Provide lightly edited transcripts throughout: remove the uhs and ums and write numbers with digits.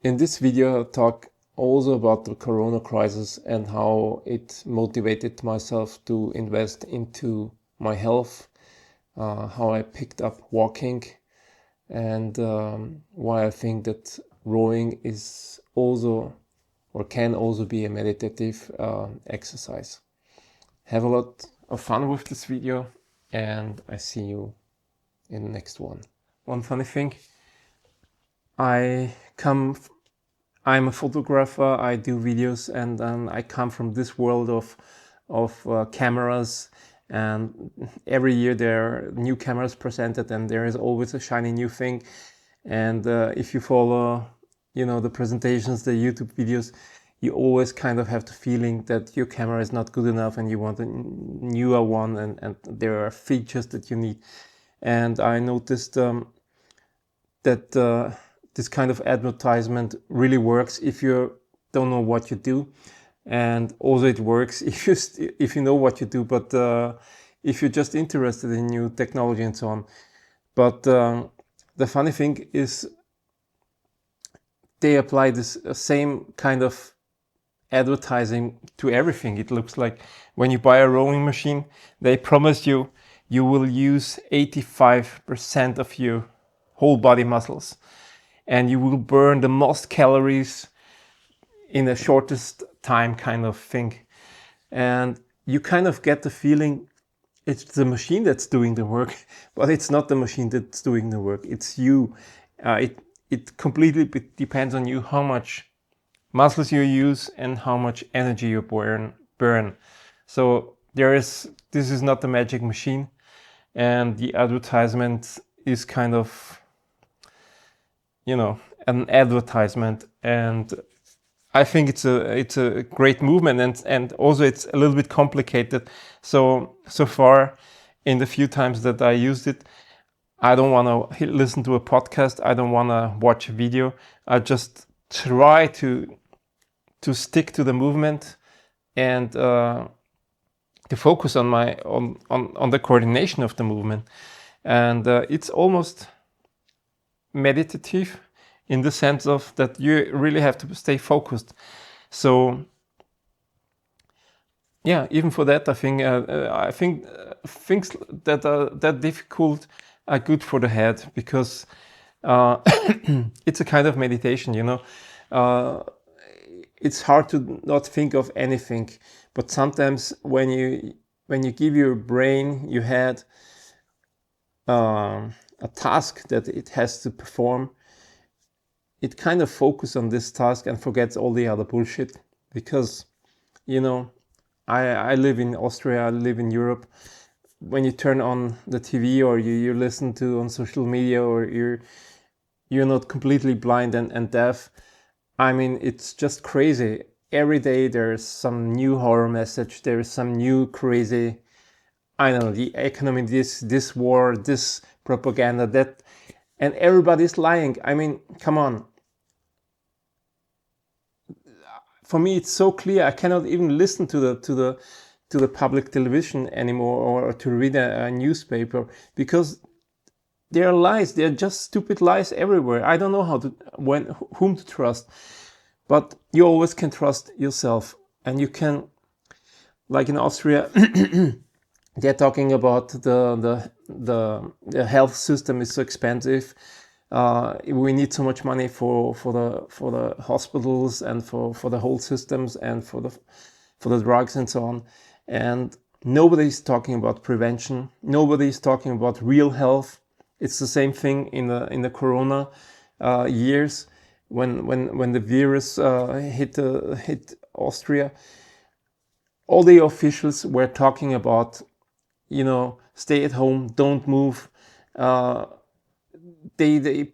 In this video, I'll talk also about the Corona crisis and how it motivated myself to invest into my health, how I picked up walking, and why I think that rowing is also or can also be a meditative exercise. Have a lot of fun with this video, and I see you in the next one. One funny thing, I'm a photographer, I do videos, and I come from this world of cameras, and every year there are new cameras presented and there is always a shiny new thing. And if you follow, the presentations, the YouTube videos, you always kind of have the feeling that your camera is not good enough and you want a newer one, and there are features that you need. And I noticed that this kind of advertisement really works if you don't know what you do, and also it works if you know what you do, but if you're just interested in new technology and so on. But the funny thing is they apply this same kind of advertising to everything. It looks like when you buy a rowing machine, they promise you will use 85% of your whole body muscles, and you will burn the most calories in the shortest time, kind of thing. And you kind of get the feeling it's the machine that's doing the work, but it's not the machine that's doing the work. It's you. It completely depends on you how much muscles you use and how much energy you burn. So this is not the magic machine, and the advertisement is kind of, an advertisement. And I think it's a great movement, and also it's a little bit complicated. So far, in the few times that I used it, I don't want to listen to a podcast. I don't want to watch a video. I just try to stick to the movement and to focus on on the coordination of the movement. And it's almost meditative in the sense of that you really have to stay focused. So yeah, even for that, I think things that are that difficult are good for the head, because it's a kind of meditation. It's hard to not think of anything, but sometimes when you give your brain, your head, a task that it has to perform, it kind of focuses on this task and forgets all the other bullshit. Because I live in Austria, I live in Europe. When you turn on the TV or you listen to on social media, or you're not completely blind and deaf, I mean, it's just crazy. Every day there's some new horror message, there is some new crazy, I don't know, the economy, this war, this propaganda, that, and everybody's lying. I mean, come on. For me, it's so clear. I cannot even listen to the public television anymore, or to read a newspaper, because there are lies. There are just stupid lies everywhere. I don't know whom to trust. But you always can trust yourself, and you can, like in Austria, they're talking about the health system is so expensive. We need so much money for the hospitals and for the whole systems and for the drugs and so on. And nobody's talking about prevention. Nobody's talking about real health. It's the same thing in the Corona years when the virus hit Austria. All the officials were talking about, stay at home, don't move. They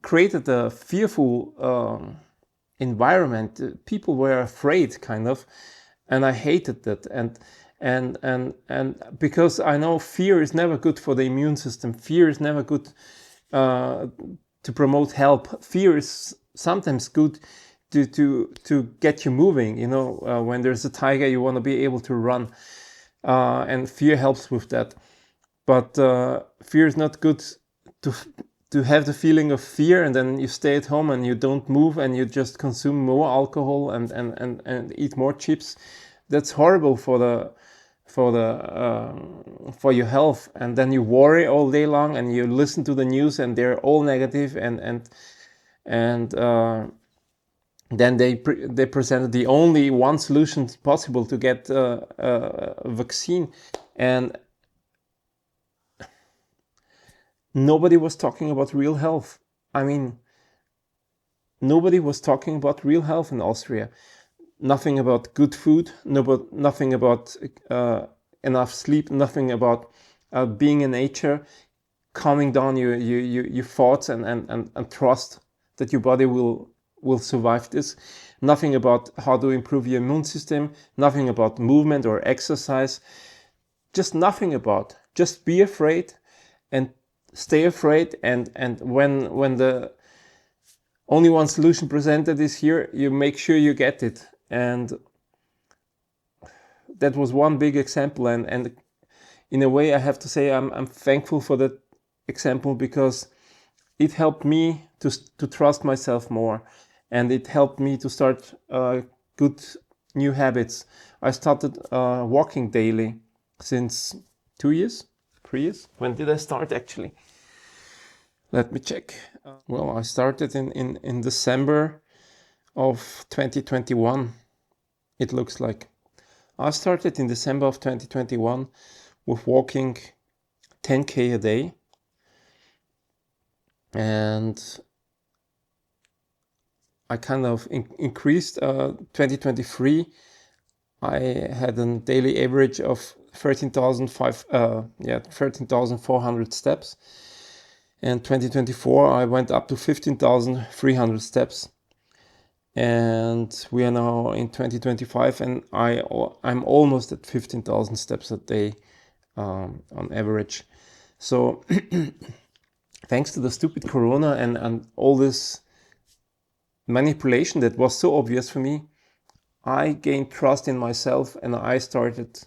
created a fearful environment. People were afraid, kind of, and I hated that. And because I know fear is never good for the immune system. Fear is never good to promote help. Fear is sometimes good to get you moving. When there's a tiger, you want to be able to run, and fear helps with that. But fear is not good to have the feeling of fear, and then you stay at home and you don't move and you just consume more alcohol and eat more chips. That's horrible for your health. And then you worry all day long and you listen to the news and they're all negative, and then they presented the only one solution possible to get a vaccine, and nobody was talking about real health. I mean, nobody was talking about real health in Austria. Nothing about good food, nothing about enough sleep, nothing about being in nature, calming down your thoughts and trust that your body will survive this. Nothing about how to improve your immune system, nothing about movement or exercise, just nothing about. Just be afraid and stay afraid, and when the only one solution presented is here, you make sure you get it. And that was one big example, and in a way I have to say I'm thankful for that example, because it helped me to trust myself more, and it helped me to start good new habits. I started walking daily since 2 years, 3 years. When did I start actually? Let me check. Well, I started in December of 2021, it looks like. I started in December of 2021 with walking 10K a day, and I kind of increased 2023. I had a daily average of 13,400 steps. And 2024, I went up to 15,300 steps. And we are now in 2025, and I'm almost at 15,000 steps a day on average. So thanks to the stupid Corona and all this manipulation that was so obvious for me, I gained trust in myself, and I started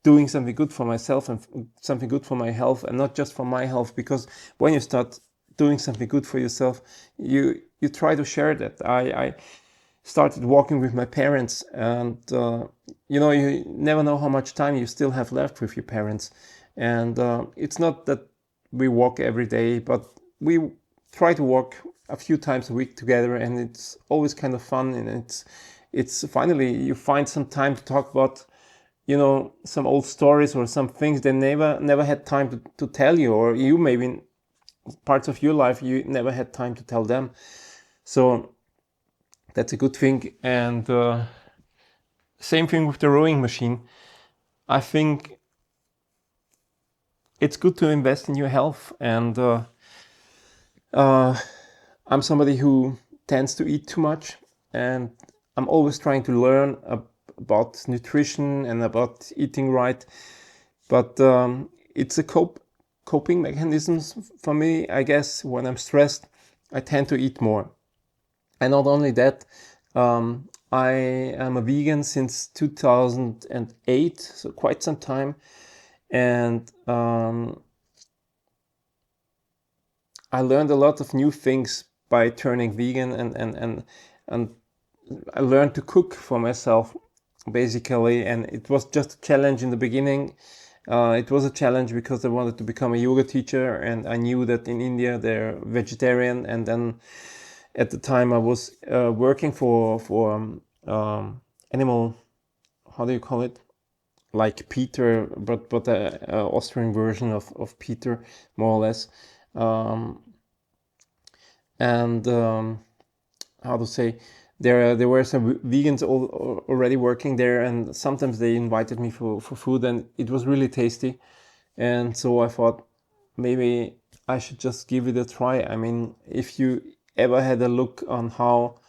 doing something good for myself and something good for my health, and not just for my health, because when you start doing something good for yourself, you try to share that. I started walking with my parents, and you never know how much time you still have left with your parents. And it's not that we walk every day, but we try to walk a few times a week together, and it's always kind of fun. And it's finally you find some time to talk about some old stories or some things they never had time to tell you, or you maybe in parts of your life you never had time to tell them. So that's a good thing. And same thing with the rowing machine. I think it's good to invest in your health, and I'm somebody who tends to eat too much, and I'm always trying to learn about nutrition and about eating right. But it's a coping mechanisms for me, I guess. When I'm stressed, I tend to eat more. And not only that, I am a vegan since 2008, so quite some time. And I learned a lot of new things by turning vegan, and I learned to cook for myself, basically. And it was just a challenge in the beginning. It was a challenge because I wanted to become a yoga teacher, and I knew that in India they're vegetarian. And then at the time I was working for animal, how do you call it? Like Peter, but a Austrian version of Peter, more or less. How to say, there were some vegans already working there, and sometimes they invited me for food, and it was really tasty. And so I thought maybe I should just give it a try. I mean, if you ever had a look on how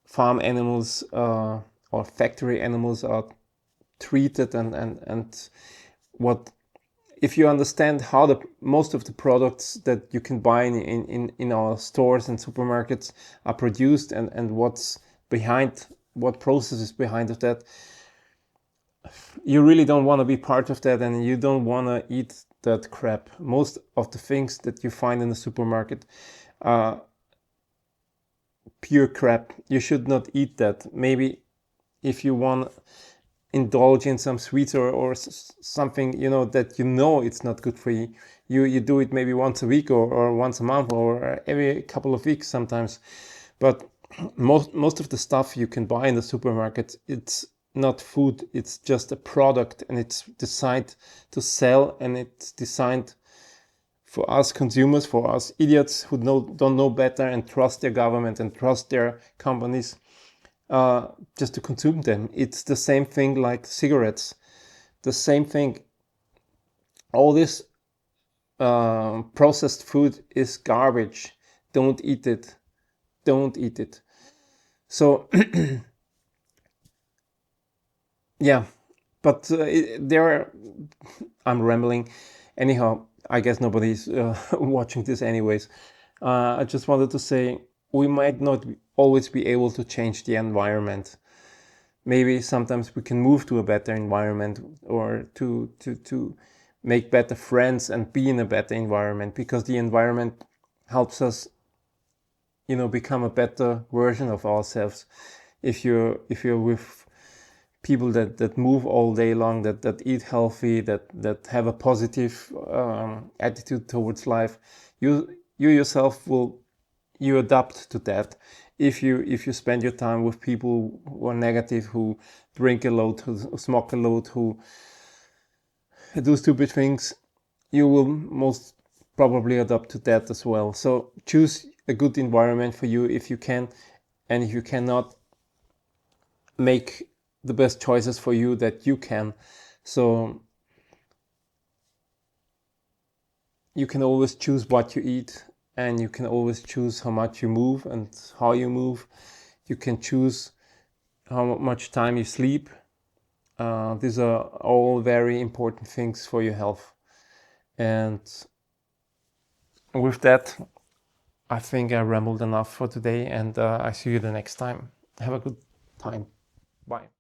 farm animals or factory animals are treated, and what, if you understand how most of the products that you can buy in our stores and supermarkets are produced, and what's behind, what process is behind of that, you really don't want to be part of that, and you don't want to eat that crap. Most of the things that you find in the supermarket are pure crap. You should not eat that. Maybe if you want indulge in some sweets or something, you know, that you know it's not good for you, you do it maybe once a week or once a month or every couple of weeks sometimes. But most of the stuff you can buy in the supermarket, it's not food, it's just a product, and it's designed to sell, and it's designed for us consumers, for us idiots who don't know better and trust their government and trust their companies, just to consume them. It's the same thing like cigarettes, the same thing. All this processed food is garbage. Don't eat it. Don't eat it. So yeah, but I'm rambling. Anyhow, I guess nobody's watching this anyways. I just wanted to say we might not always be able to change the environment. Maybe sometimes we can move to a better environment, or to make better friends and be in a better environment, because the environment helps us, you know, become a better version of ourselves. If you're with people that move all day long, that eat healthy, that have a positive attitude towards life, you yourself you adapt to that. If you spend your time with people who are negative, who drink a lot, who smoke a lot, who do stupid things, you will most probably adapt to that as well. So choose a good environment for you if you can, and if you cannot, make the best choices for you that you can. So you can always choose what you eat, and you can always choose how much you move and how you move. You can choose how much time you sleep. These are all very important things for your health. And with that, I think I rambled enough for today, and I see you the next time. Have a good time. Bye.